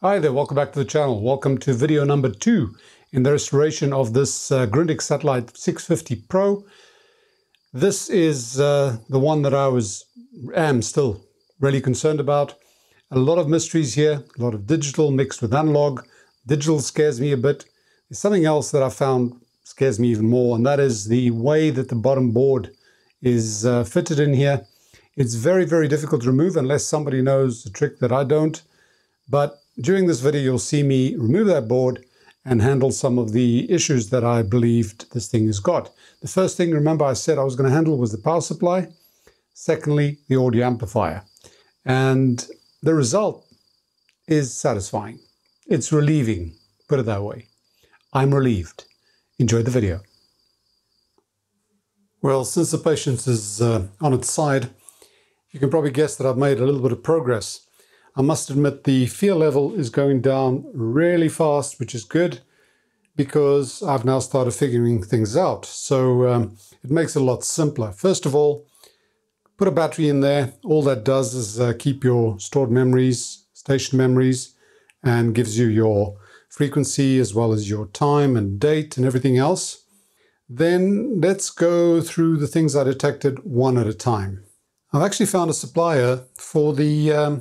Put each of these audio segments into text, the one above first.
Hi there, welcome back to the channel. Welcome to video number 2 in the restoration of this Grundig Satellit 650 Pro. This is the one that I am still really concerned about. A lot of mysteries here, a lot of digital mixed with analog. Digital scares me a bit. There's something else that I found scares me even more, and that is the way that the bottom board is fitted in here. It's very, very difficult to remove unless somebody knows the trick that I don't. But during this video, you'll see me remove that board and handle some of the issues that I believed this thing has got. The first thing, remember, I said I was going to handle was the power supply. Secondly, the audio amplifier. And the result is satisfying. It's relieving, put it that way. I'm relieved. Enjoy the video. Well, since the patience is on its side, you can probably guess that I've made a little bit of progress. I must admit the fear level is going down really fast, which is good because I've now started figuring things out. So it makes it a lot simpler. First of all, put a battery in there. All that does is keep your stored memories, station memories, and gives you your frequency as well as your time and date and everything else. Then let's go through the things I detected one at a time. I've actually found a supplier for the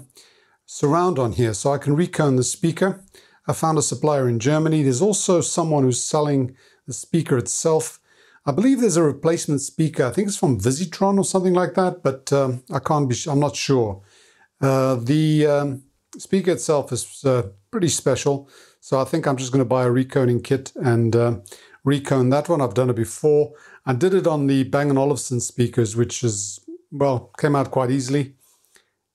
surround on here, so I can recone the speaker. I found a supplier in Germany. There's also someone who's selling the speaker itself. I believe there's a replacement speaker. I think it's from Visitron or something like that, but I'm not sure. The speaker itself is pretty special, so I think I'm just going to buy a reconing kit and recone that one. I've done it before. I did it on the Bang & Olufsen speakers, which is, well, came out quite easily.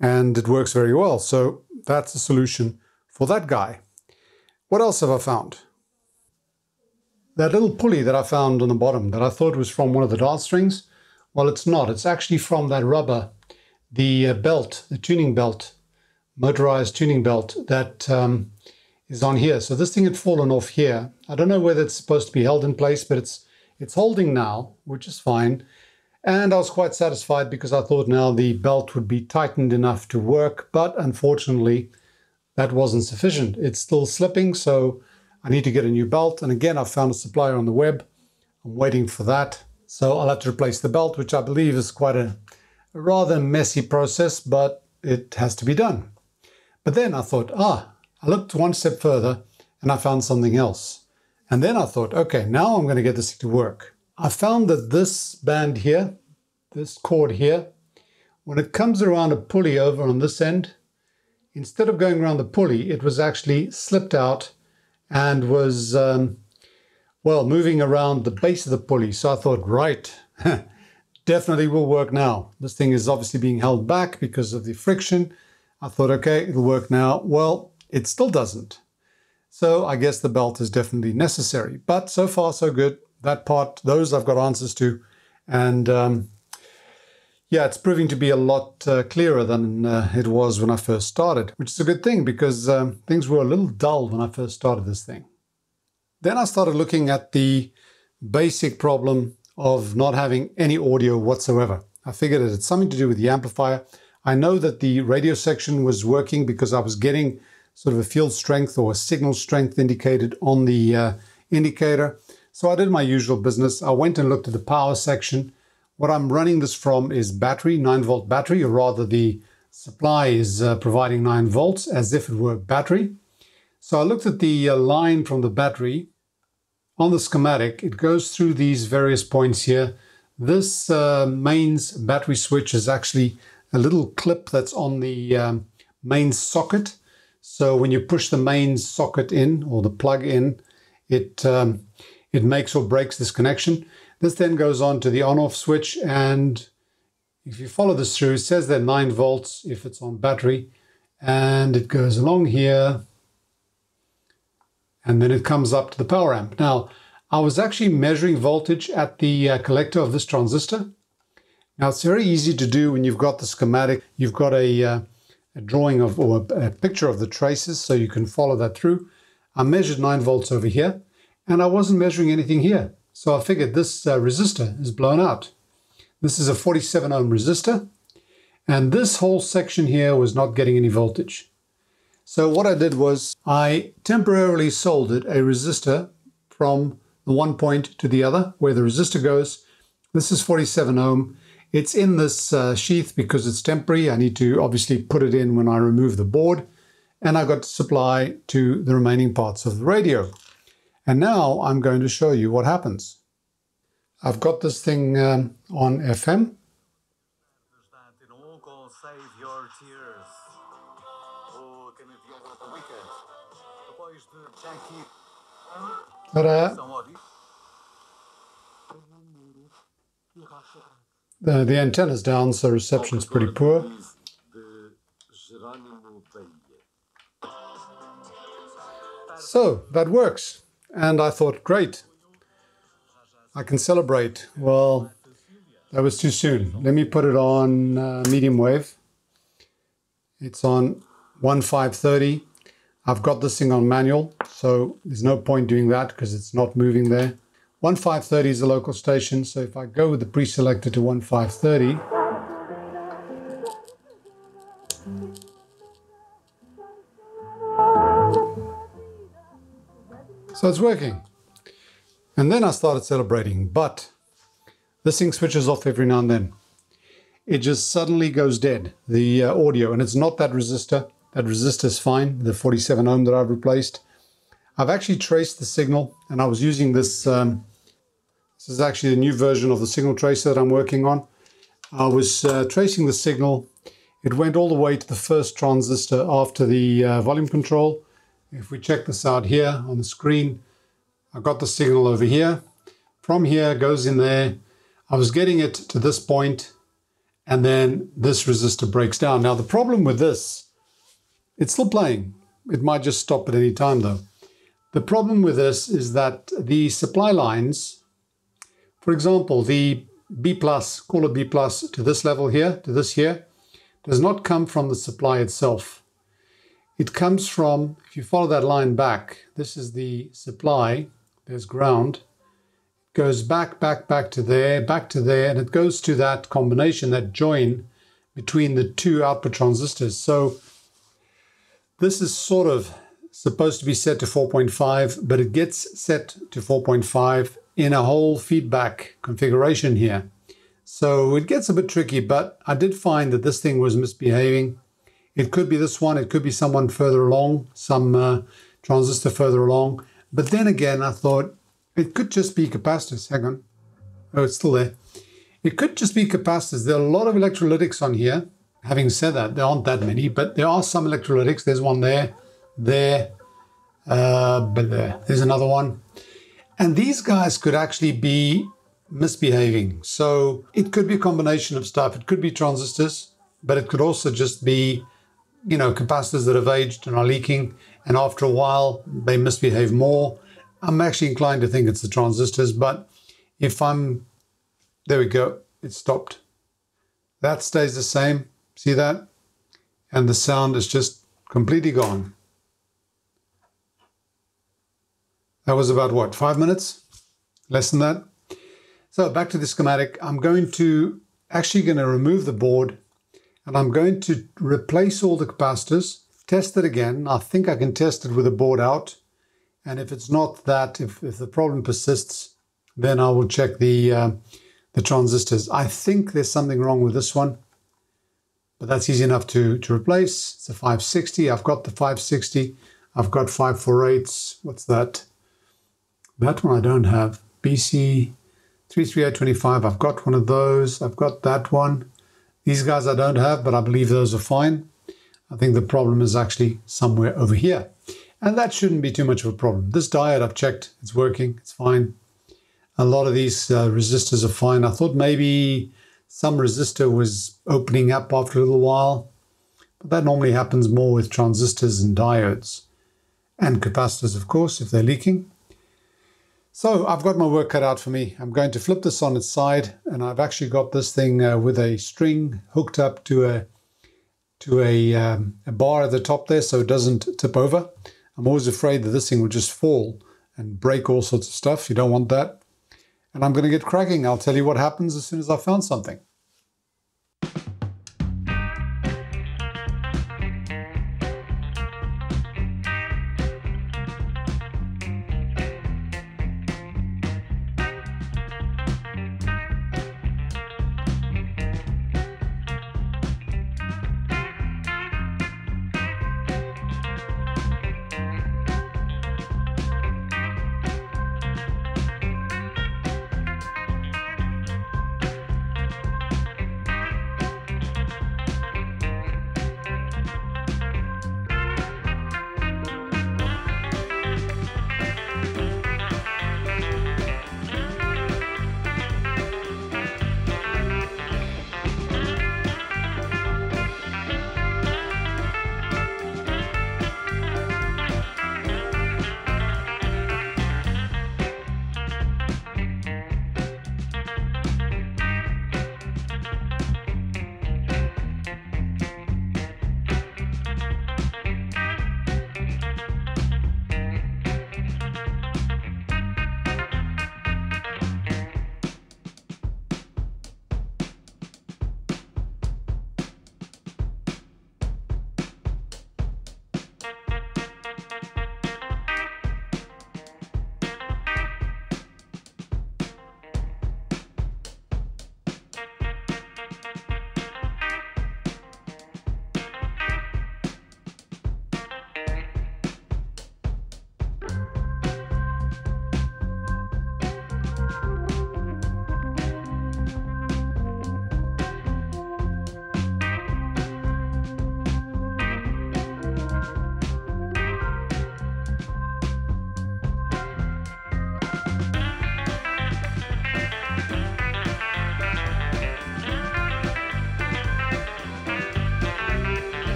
And it works very well. So that's the solution for that guy. What else have I found? That little pulley that I found on the bottom that I thought was from one of the dart strings. Well, it's not. It's actually from that rubber, the belt, the tuning belt, motorized tuning belt that is on here. So this thing had fallen off here. I don't know whether it's supposed to be held in place, but it's holding now, which is fine. And I was quite satisfied because I thought now the belt would be tightened enough to work, but unfortunately that wasn't sufficient. It's still slipping, so I need to get a new belt. And again, I found a supplier on the web. I'm waiting for that. So I'll have to replace the belt, which I believe is quite a rather messy process, but it has to be done. But then I thought, I looked one step further and I found something else. And then I thought, okay, now I'm going to get this to work. I found that this band here, this cord here, when it comes around a pulley over on this end, instead of going around the pulley, it was actually slipped out and was, well, moving around the base of the pulley. So I thought, right, definitely will work now. This thing is obviously being held back because of the friction. I thought, okay, it'll work now. Well, it still doesn't. So I guess the belt is definitely necessary. But so far, so good. That part, those I've got answers to. And yeah, it's proving to be a lot clearer than it was when I first started, which is a good thing because things were a little dull when I first started this thing. Then I started looking at the basic problem of not having any audio whatsoever. I figured it had something to do with the amplifier. I know that the radio section was working because I was getting sort of a field strength or a signal strength indicated on the indicator. So I did my usual business. I went and looked at the power section. What I'm running this from is battery, 9-volt battery, or rather the supply is providing 9 volts as if it were battery. So I looked at the line from the battery on the schematic. It goes through these various points here. This mains battery switch is actually a little clip that's on the mains socket. So when you push the mains socket in or the plug in, it makes or breaks this connection. This then goes on to the on-off switch, and if you follow this through, it says there 9 volts if it's on battery, and it goes along here, and then it comes up to the power amp. Now, I was actually measuring voltage at the collector of this transistor. Now, it's very easy to do when you've got the schematic. You've got a drawing of, or a picture of the traces, so you can follow that through. I measured 9 volts over here. And I wasn't measuring anything here. So I figured this resistor is blown out. This is a 47 ohm resistor. And this whole section here was not getting any voltage. So what I did was I temporarily soldered a resistor from the one point to the other, where the resistor goes. This is 47 ohm. It's in this sheath because it's temporary. I need to obviously put it in when I remove the board. And I got supply to the remaining parts of the radio. And now I'm going to show you what happens. I've got this thing on FM. The antenna's down, so reception's pretty poor. So that works. And I thought, great, I can celebrate. Well, that was too soon. Let me put it on medium wave. It's on 1530. I've got this thing on manual, so there's no point doing that because it's not moving there. 1530 is the local station, so if I go with the pre-selector to 1530, so it's working. And then I started celebrating, but this thing switches off every now and then. It just suddenly goes dead, the audio, and it's not that resistor. That resistor is fine, the 47 ohm that I've replaced. I've actually traced the signal, and I was using this, this is actually the new version of the signal tracer that I'm working on. I was tracing the signal. It went all the way to the first transistor after the volume control. If we check this out here on the screen, I got the signal over here. From here, it goes in there. I was getting it to this point, and then this resistor breaks down. Now, the problem with this, it's still playing. It might just stop at any time, though. The problem with this is that the supply lines, for example, the B+, call it B+, to this level here, to this here, does not come from the supply itself. It comes from, if you follow that line back, this is the supply, there's ground, it goes back to there, and it goes to that combination, that join between the two output transistors. So this is sort of supposed to be set to 4.5, but it gets set to 4.5 in a whole feedback configuration here. So it gets a bit tricky, but I did find that this thing was misbehaving. It could be this one, it could be someone further along, some transistor further along. But then again, I thought it could just be capacitors. Hang on. Oh, it's still there. It could just be capacitors. There are a lot of electrolytics on here. Having said that, there aren't that many, but there are some electrolytics. There's one there, there's another one. And these guys could actually be misbehaving. So it could be a combination of stuff. It could be transistors, but it could also just be, you know, capacitors that have aged and are leaking. And after a while, they misbehave more. I'm actually inclined to think it's the transistors, but if there we go, it stopped. That stays the same. See that? And the sound is just completely gone. That was about what, 5 minutes? Less than that. So back to the schematic. I'm going to remove the board, and I'm going to replace all the capacitors, test it again. I think I can test it with the board out. And if it's not that, if the problem persists, then I will check the transistors. I think there's something wrong with this one, but that's easy enough to replace. It's a 560. I've got the 560. I've got 548s. What's that? That one I don't have. BC 33825. I've got one of those. I've got that one. These guys I don't have, but I believe those are fine. I think the problem is actually somewhere over here. And that shouldn't be too much of a problem. This diode I've checked. It's working. It's fine. A lot of these resistors are fine. I thought maybe some resistor was opening up after a little while, but that normally happens more with transistors and diodes and capacitors, of course, if they're leaking. So I've got my work cut out for me. I'm going to flip this on its side, and I've actually got this thing with a string hooked up to a bar at the top there so it doesn't tip over. I'm always afraid that this thing will just fall and break all sorts of stuff. You don't want that. And I'm going to get cracking. I'll tell you what happens as soon as I've found something.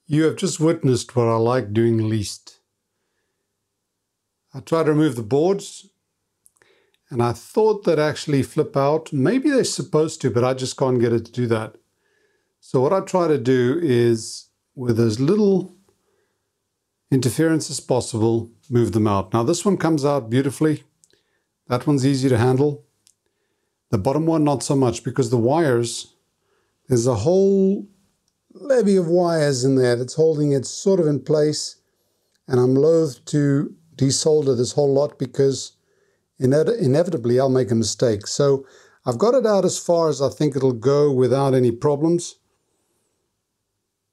You have just witnessed what I like doing least. I tried to remove the boards, and I thought they'd actually flip out. Maybe they're supposed to, but I just can't get it to do that. So what I try to do is, with as little interference as possible, move them out. Now this one comes out beautifully. That one's easy to handle. The bottom one, not so much, because the wires, there's a whole levy of wires in there that's holding it sort of in place. And I'm loath to desolder this whole lot because inevitably I'll make a mistake. So I've got it out as far as I think it'll go without any problems.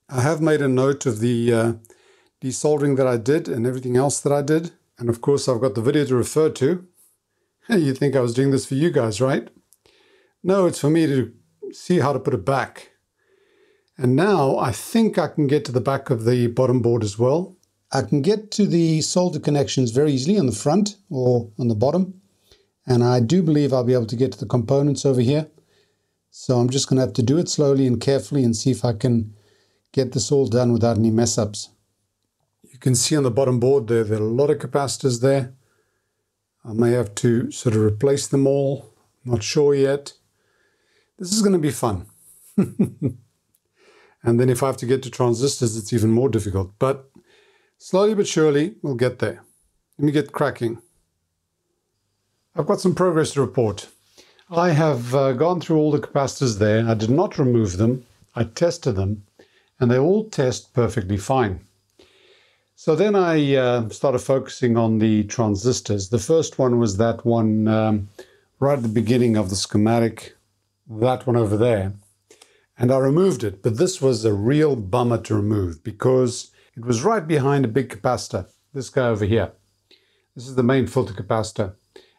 I have made a note of the desoldering that I did and everything else that I did. And of course I've got the video to refer to. You think I was doing this for you guys, right? No, it's for me to see how to put it back. And now I think I can get to the back of the bottom board as well. I can get to the solder connections very easily on the front or on the bottom. And I do believe I'll be able to get to the components over here. So I'm just going to have to do it slowly and carefully and see if I can get this all done without any mess ups. You can see on the bottom board there are a lot of capacitors there. I may have to sort of replace them all. Not sure yet. This is going to be fun. And then if I have to get to transistors, it's even more difficult. But slowly but surely, we'll get there. Let me get cracking. I've got some progress to report. I have gone through all the capacitors there. I did not remove them. I tested them, and they all test perfectly fine. So then I started focusing on the transistors. The first one was that one right at the beginning of the schematic, that one over there. And I removed it, but this was a real bummer to remove because it was right behind a big capacitor, this guy over here. This is the main filter capacitor.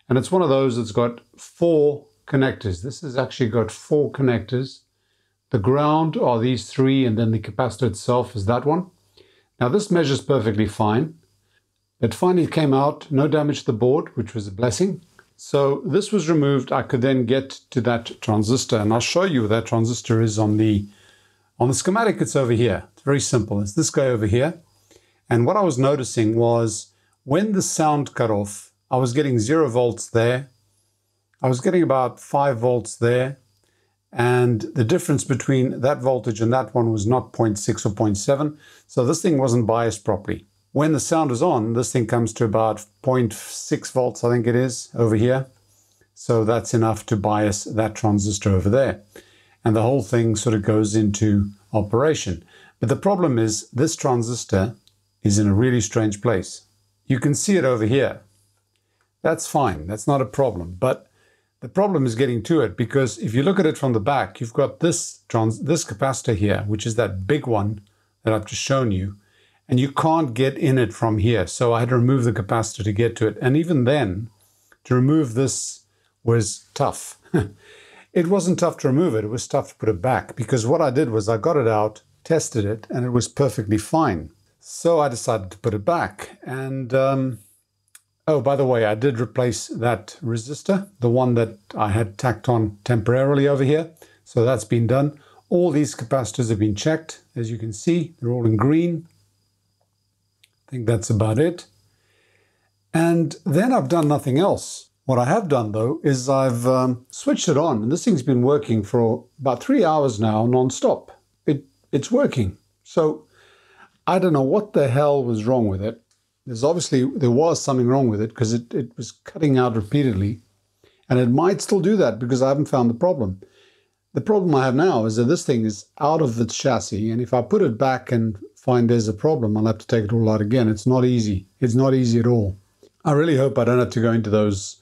And it's one of those that's got 4 connectors. This has actually got 4 connectors. The ground are these 3, and then the capacitor itself is that one. Now this measures perfectly fine. It finally came out, no damage to the board, which was a blessing. So this was removed. I could then get to that transistor, and I'll show you where that transistor is on the schematic. It's over here. It's very simple. It's this guy over here. And what I was noticing was when the sound cut off, I was getting 0 volts there. I was getting about 5 volts there. And the difference between that voltage and that one was not 0.6 or 0.7. So this thing wasn't biased properly. When the sound is on, this thing comes to about 0.6 volts, I think it is, over here. So that's enough to bias that transistor over there. And the whole thing sort of goes into operation. But the problem is this transistor is in a really strange place. You can see it over here. That's fine. That's not a problem. But the problem is getting to it, because if you look at it from the back, you've got this capacitor here, which is that big one that I've just shown you. And you can't get in it from here. So I had to remove the capacitor to get to it. And even then, to remove this was tough. It wasn't tough to remove it. It was tough to put it back. Because what I did was I got it out, tested it, and it was perfectly fine. So I decided to put it back. And, oh, by the way, I did replace that resistor, the one that I had tacked on temporarily over here. So that's been done. All these capacitors have been checked. As you can see, they're all in green. I think that's about it. And then I've done nothing else. What I have done, though, is I've switched it on. And this thing's been working for about 3 hours now, non-stop. It's working. So I don't know what the hell was wrong with it. There was something wrong with it because it was cutting out repeatedly. And it might still do that because I haven't found the problem. The problem I have now is that this thing is out of its chassis. And if I put it back and find there's a problem, I'll have to take it all out again. It's not easy. It's not easy at all. I really hope I don't have to go into those,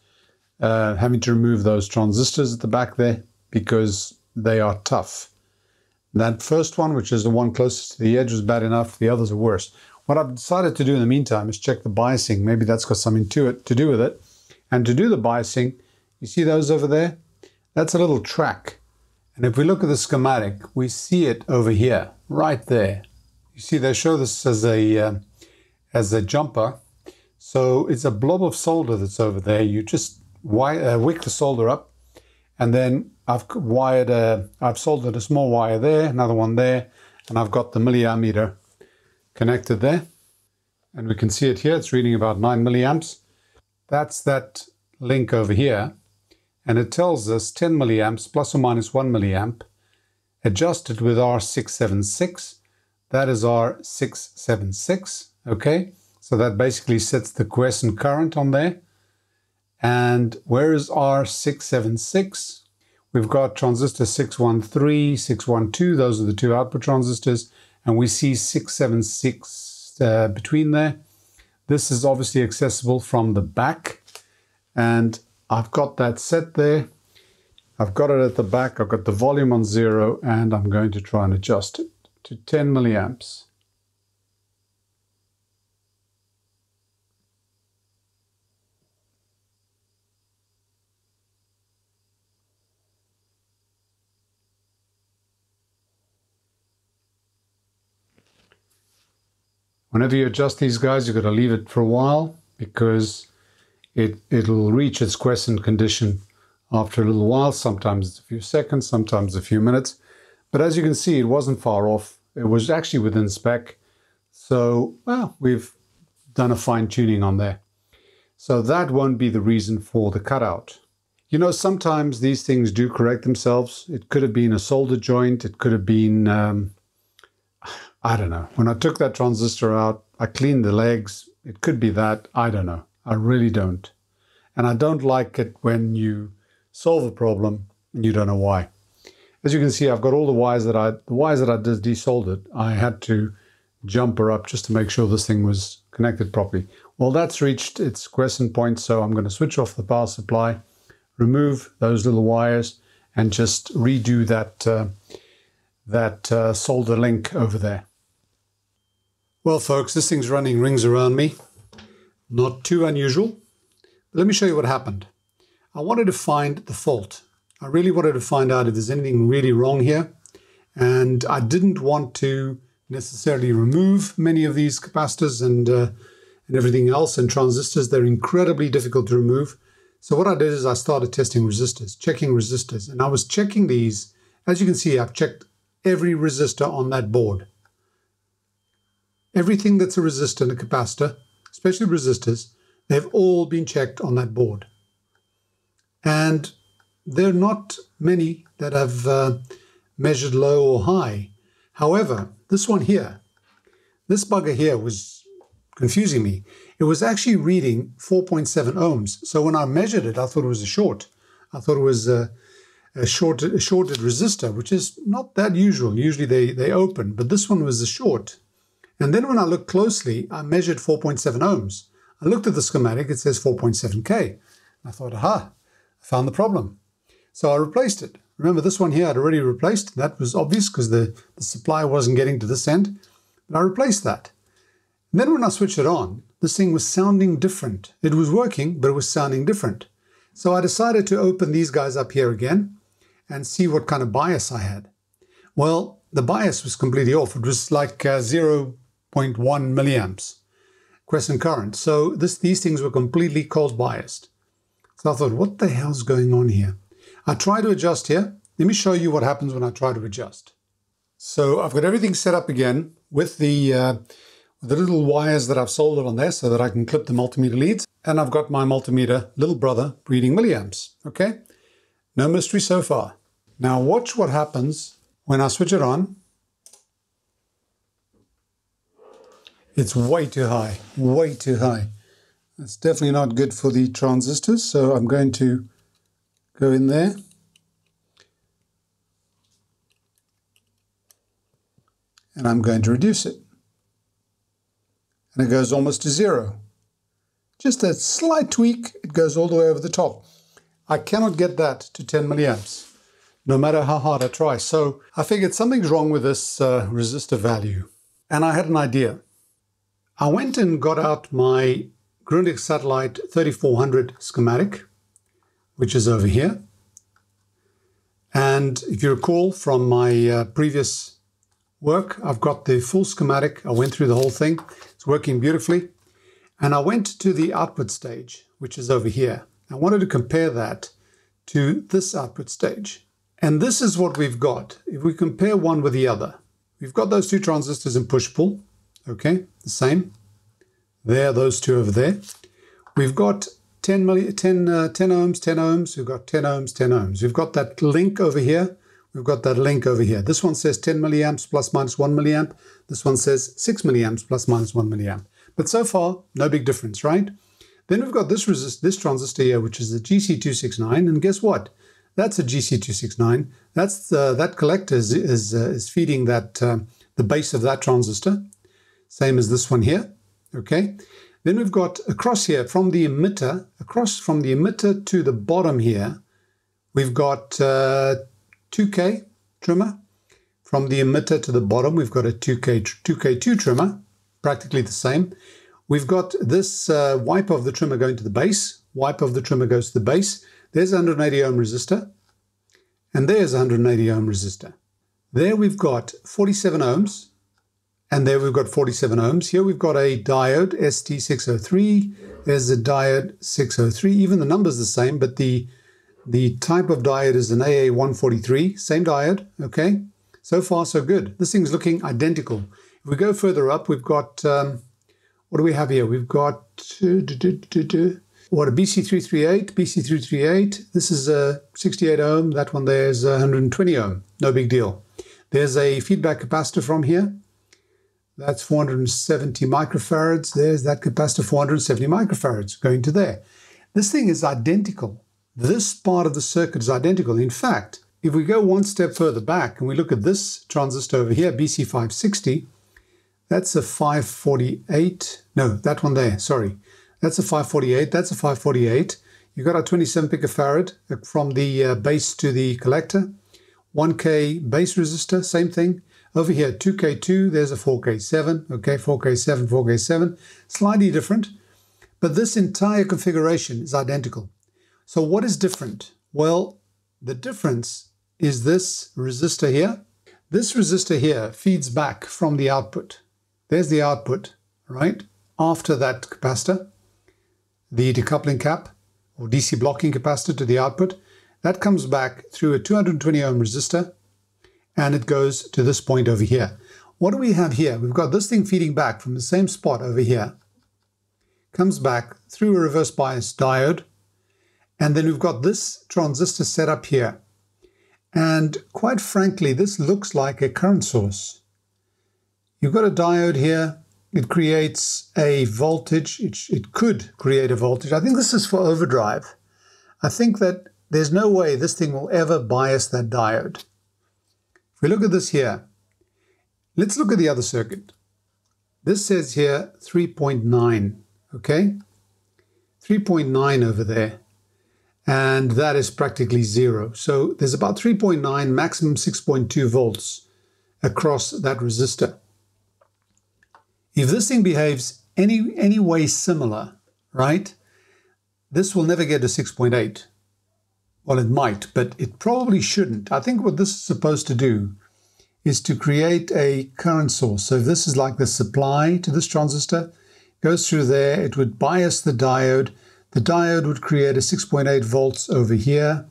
having to remove those transistors at the back there, because they are tough. That first one, which is the one closest to the edge, was bad enough. The others are worse. What I've decided to do in the meantime is check the biasing. Maybe that's got something to do with it. And to do the biasing, you see those over there? That's a little track. And if we look at the schematic, we see it over here, right there. You see, they show this as a jumper. So it's a blob of solder that's over there. You just wick the solder up, and then I've soldered a small wire there, another one there, and I've got the milliammeter connected there. And we can see it here, it's reading about 9 milliamps. That's that link over here. And it tells us 10 milliamps plus or minus 1 milliamp adjusted with R676. That is R676, okay? So that basically sets the quiescent current on there. And where is R676? We've got transistor 613, 612, those are the two output transistors, and we see 676 between there. This is obviously accessible from the back, and I've got that set there. I've got it at the back, I've got the volume on 0, and I'm going to try and adjust it to 10 milliamps. Whenever you adjust these guys, you've got to leave it for a while because it'll reach its quiescent condition after a little while. Sometimes it's a few seconds, sometimes a few minutes. But as you can see, it wasn't far off. It was actually within spec. So, well, we've done a fine tuning on there. So that won't be the reason for the cutout. You know, sometimes these things do correct themselves. It could have been a solder joint. It could have been, I don't know. When I took that transistor out, I cleaned the legs. It could be that. I don't know. I really don't. And I don't like it when you solve a problem and you don't know why. As you can see, I've got all the wires that I desoldered. I had to jump her up just to make sure this thing was connected properly. Well, that's reached its quiescent point, so I'm going to switch off the power supply, remove those little wires, and just redo that solder link over there. Well, folks, this thing's running rings around me. Not too unusual. But let me show you what happened. I wanted to find the fault. I really wanted to find out if there's anything really wrong here. And I didn't want to necessarily remove many of these capacitors and everything else and transistors. They're incredibly difficult to remove. So what I did is I started testing resistors, checking resistors. And I was checking these. As you can see, I've checked every resistor on that board. Everything that's a resistor and a capacitor, especially resistors, they've all been checked on that board. And there are not many that have measured low or high. However, this one here, this bugger here was confusing me. It was actually reading 4.7 ohms. So when I measured it, I thought it was a short. I thought it was a shorted resistor, which is not that usual. Usually they open, but this one was a short. And then when I looked closely, I measured 4.7 ohms. I looked at the schematic, it says 4.7K. I thought, aha, I found the problem. So I replaced it. Remember, this one here I'd already replaced. That was obvious because the supply wasn't getting to this end. But I replaced that. And then when I switched it on, this thing was sounding different. It was working, but it was sounding different. So I decided to open these guys up here again and see what kind of bias I had. Well, the bias was completely off. It was like 0.1 milliamps quiescent current. So these things were completely cold biased. So I thought, what the hell's going on here? I try to adjust here. Let me show you what happens when I try to adjust. So I've got everything set up again with the little wires that I've soldered on there so that I can clip the multimeter leads. And I've got my multimeter little brother reading milliamps. Okay, no mystery so far. Now watch what happens when I switch it on. It's way too high, way too high. That's definitely not good for the transistors, so I'm going to go in there. And I'm going to reduce it. And it goes almost to 0. Just a slight tweak, it goes all the way over the top. I cannot get that to 10 milliamps, no matter how hard I try. So I figured something's wrong with this resistor value. And I had an idea. I went and got out my Grundig Satellit 3400 schematic, which is over here. And if you recall from my previous work, I've got the full schematic. I went through the whole thing. It's working beautifully. And I went to the output stage, which is over here. I wanted to compare that to this output stage. And this is what we've got. If we compare one with the other, we've got those two transistors in push-pull. Okay, the same. There, those two over there. We've got 10 ohms, 10 ohms. We've got 10 ohms, 10 ohms. We've got that link over here. We've got that link over here. This one says 10 milliamps plus minus 1 milliamp. This one says 6 milliamps plus minus 1 milliamp. But so far, no big difference, right? Then we've got this transistor here, which is the GC269. And guess what? That's a GC269. That's that collector is feeding that the base of that transistor. Same as this one here. Okay. Then we've got across here from the emitter, across from the emitter to the bottom here, we've got 2K trimmer. From the emitter to the bottom, we've got a 2K2 trimmer, practically the same. We've got this wipe of the trimmer going to the base. Wipe of the trimmer goes to the base. There's a 180 ohm resistor. And there's a 180 ohm resistor. There we've got 47 ohms. And there we've got 47 ohms. Here we've got a diode, ST603. There's a diode 603. Even the number's the same, but the type of diode is an AA143. Same diode, okay? So far, so good. This thing's looking identical. If we go further up, we've got, what do we have here? We've got, what, a BC338, BC338. This is a 68 ohm. That one there is 120 ohm. No big deal. There's a feedback capacitor from here. That's 470 microfarads. There's that capacitor, 470 microfarads going to there. This thing is identical. This part of the circuit is identical. In fact, if we go one step further back and we look at this transistor over here, BC560, that's a 548. No, that one there, sorry. That's a 548. That's a 548. You've got a 27 picofarad from the base to the collector. 1K base resistor, same thing. Over here, 2K2, there's a 4K7, okay, 4K7, 4K7, slightly different, but this entire configuration is identical. So what is different? Well, the difference is this resistor here. This resistor here feeds back from the output. There's the output, right? After that capacitor, the decoupling cap or DC blocking capacitor to the output, that comes back through a 220 ohm resistor, and it goes to this point over here. What do we have here? We've got this thing feeding back from the same spot over here. Comes back through a reverse bias diode. And then we've got this transistor set up here. And quite frankly, this looks like a current source. You've got a diode here. It creates a voltage. It could create a voltage. I think this is for overdrive. I think that there's no way this thing will ever bias that diode. We look at this here. Let's look at the other circuit. This says here 3.9, okay? 3.9 over there. And that is practically zero. So there's about 3.9, maximum 6.2 volts across that resistor. If this thing behaves any way similar, right, this will never get to 6.8. Well, it might, but it probably shouldn't. I think what this is supposed to do is to create a current source. So if this is like the supply to this transistor, goes through there, it would bias the diode. The diode would create a 6.8 volts over here,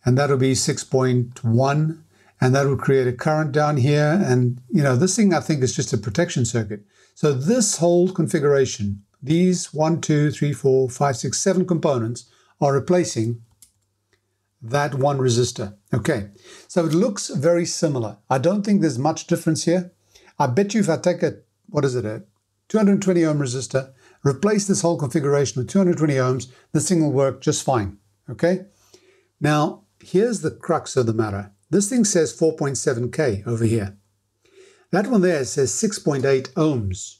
and that would be 6.1, and that would create a current down here. And, you know, this thing I think is just a protection circuit. So this whole configuration, these 1, 2, 3, 4, 5, 6, 7 components are replacing that one resistor. Okay, so it looks very similar. I don't think there's much difference here. I bet you if I take a, what is it, a 220 ohm resistor, replace this whole configuration with 220 ohms, this thing will work just fine. Okay, now here's the crux of the matter. This thing says 4.7K over here. That one there says 6.8 ohms.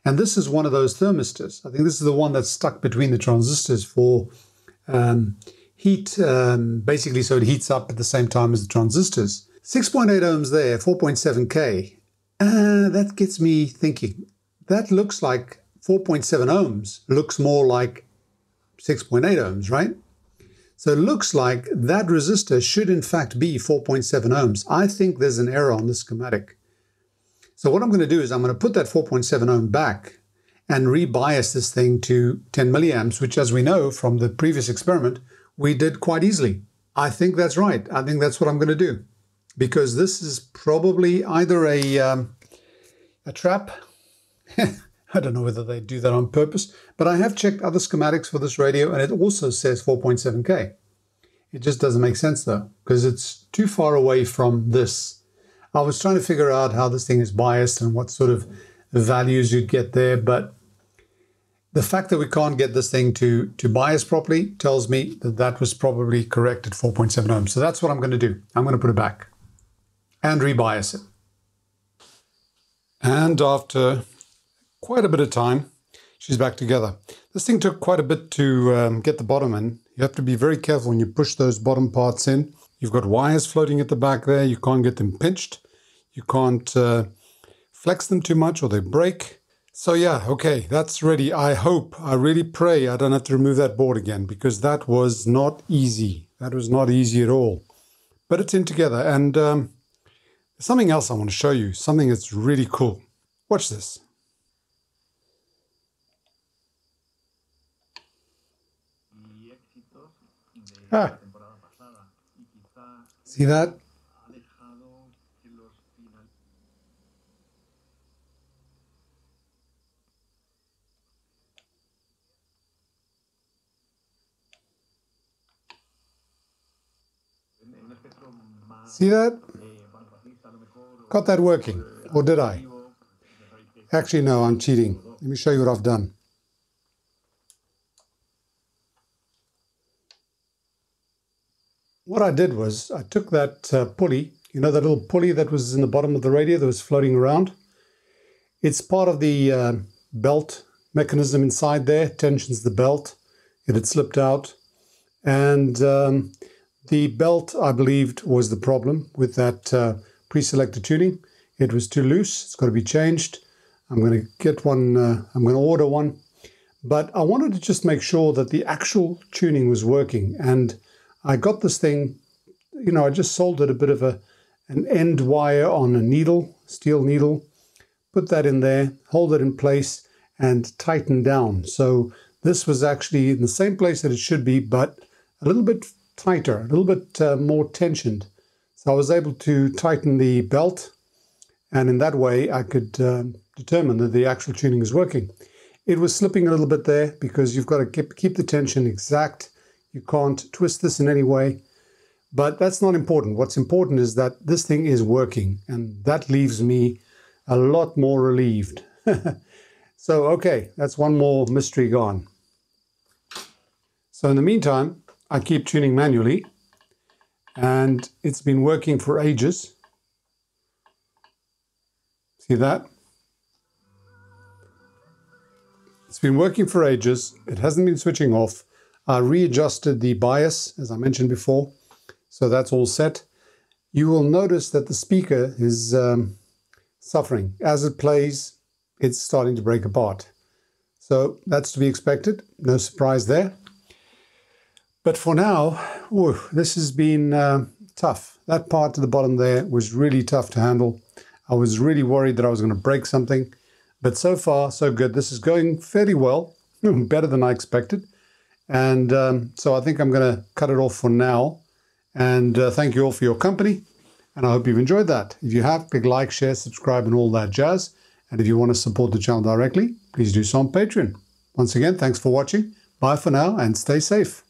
And this is one of those thermistors. I think this is the one that's stuck between the transistors for heat, basically so it heats up at the same time as the transistors. 6.8 ohms there, 4.7K. That gets me thinking. That looks like 4.7 ohms, looks more like 6.8 ohms, right? So it looks like that resistor should in fact be 4.7 ohms. I think there's an error on this schematic. So what I'm going to do is I'm going to put that 4.7 ohm back and rebias this thing to 10 milliamps, which as we know from the previous experiment, we did quite easily. I think that's right. I think that's what I'm going to do, because this is probably either a trap I don't know whether they do that on purpose, but I have checked other schematics for this radio and it also says 4.7K. It just doesn't make sense though, because it's too far away from this. I was trying to figure out how this thing is biased and what sort of values you'd get there, but the fact that we can't get this thing to bias properly tells me that that was probably correct at 4.7 ohms. So that's what I'm going to do. I'm going to put it back and rebias it. And after quite a bit of time, she's back together. This thing took quite a bit to get the bottom in. You have to be very careful when you push those bottom parts in. You've got wires floating at the back there. You can't get them pinched. You can't flex them too much or they break. So yeah, okay, that's ready. I hope, I really pray I don't have to remove that board again, because that was not easy. That was not easy at all. But it's in together. And something else I want to show you, something that's really cool. Watch this. Ah. See that? See that? Got that working, or did I? Actually, no, I'm cheating. Let me show you what I've done. What I did was I took that pulley, you know, that little pulley that was in the bottom of the radio that was floating around. It's part of the belt mechanism inside there, tensions the belt. It had slipped out. And the belt, I believed, was the problem with that pre-selected tuning. It was too loose. It's got to be changed. I'm going to get one. I'm going to order one. But I wanted to just make sure that the actual tuning was working. And I got this thing, you know, I just soldered a bit of an end wire on a needle, steel needle, put that in there, hold it in place and tighten down. So this was actually in the same place that it should be, but a little bit tighter, a little bit more tensioned. So I was able to tighten the belt, and in that way I could determine that the actual tuning is working. It was slipping a little bit there because you've got to keep the tension exact. You can't twist this in any way, but that's not important. What's important is that this thing is working, and that leaves me a lot more relieved. So, okay, that's one more mystery gone. So in the meantime, I keep tuning manually, and it's been working for ages. See that? It's been working for ages. It hasn't been switching off. I readjusted the bias, as I mentioned before, so that's all set. You will notice that the speaker is suffering. As it plays, it's starting to break apart. So that's to be expected, no surprise there. But for now, this has been tough. That part at the bottom there was really tough to handle. I was really worried that I was going to break something, but so far, so good. This is going fairly well, better than I expected. And so I think I'm going to cut it off for now. And thank you all for your company. And I hope you've enjoyed that. If you have, click like, share, subscribe, and all that jazz. And if you want to support the channel directly, please do so on Patreon. Once again, thanks for watching. Bye for now and stay safe.